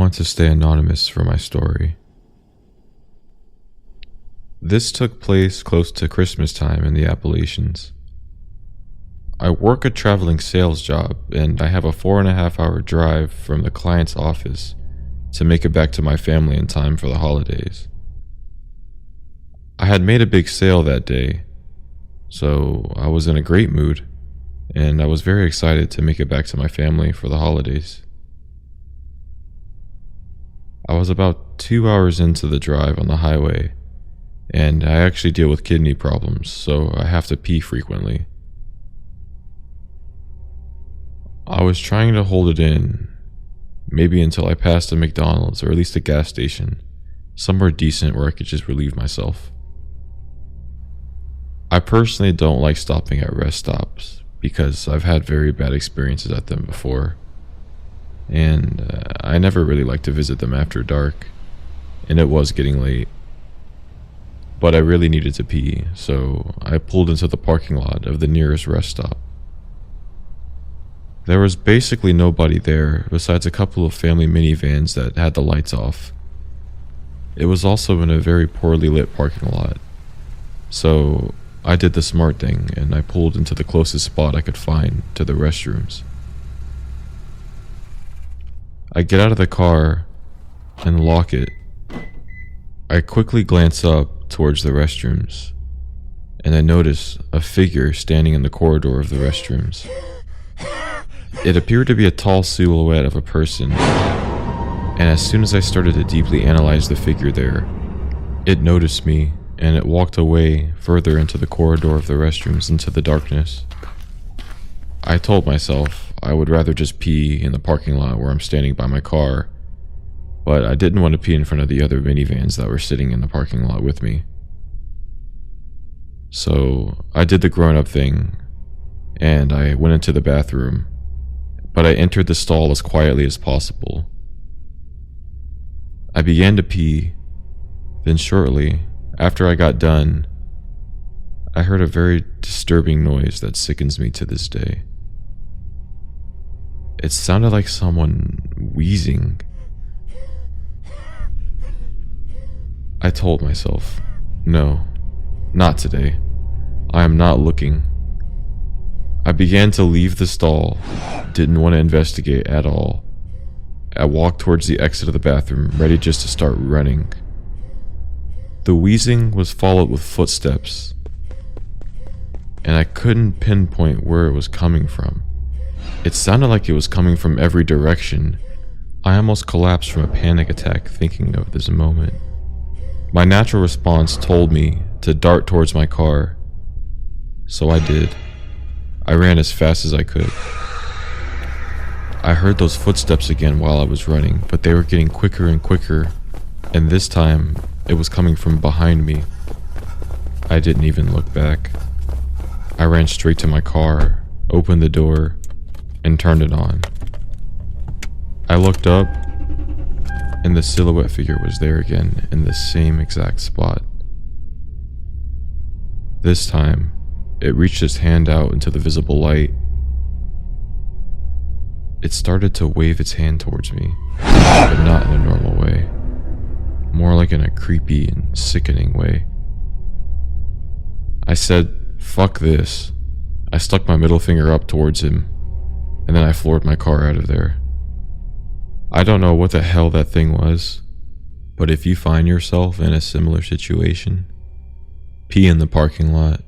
want to stay anonymous for my story. This took place close to Christmas time in the Appalachians. I work a traveling sales job, and I have a 4.5 hour drive from the client's office to make it back to my family in time for the holidays. I had made a big sale that day, so I was in a great mood, and I was very excited to make it back to my family for the holidays. I was about 2 hours into the drive on the highway, and I actually deal with kidney problems, so I have to pee frequently. I was trying to hold it in, maybe until I passed a McDonald's or at least a gas station, somewhere decent where I could just relieve myself. I personally don't like stopping at rest stops because I've had very bad experiences at them before, and I never really like to visit them after dark, and it was getting late. But I really needed to pee, so I pulled into the parking lot of the nearest rest stop. There was basically nobody there besides a couple of family minivans that had the lights off. It was also in a very poorly lit parking lot, so I did the smart thing and I pulled into the closest spot I could find to the restrooms. I get out of the car and lock it. I quickly glance up towards the restrooms, and I notice a figure standing in the corridor of the restrooms. It appeared to be a tall silhouette of a person, and as soon as I started to deeply analyze the figure there, it noticed me and it walked away further into the corridor of the restrooms into the darkness. I told myself I would rather just pee in the parking lot where I'm standing by my car, but I didn't want to pee in front of the other minivans that were sitting in the parking lot with me. So I did the grown-up thing, and I went into the bathroom, but I entered the stall as quietly as possible. I began to pee, then shortly, after I got done, I heard a very disturbing noise that sickens me to this day. It sounded like someone wheezing. I told myself, no, not today. I am not looking. I began to leave the stall, didn't want to investigate at all. I walked towards the exit of the bathroom, ready just to start running. The wheezing was followed with footsteps, and I couldn't pinpoint where it was coming from. It sounded like it was coming from every direction. I almost collapsed from a panic attack thinking of this moment. My natural response told me to dart towards my car, so I did. I ran as fast as I could. I heard those footsteps again while I was running, but they were getting quicker and quicker, and this time it was coming from behind me. I didn't even look back. I ran straight to my car, opened the door, and turned it on. I looked up, and the silhouette figure was there again in the same exact spot. This time, it reached its hand out into the visible light. It started to wave its hand towards me, but not in a normal way. More like in a creepy and sickening way. I said, "Fuck this." I stuck my middle finger up towards him, and then I floored my car out of there. I don't know what the hell that thing was, but if you find yourself in a similar situation, pee in the parking lot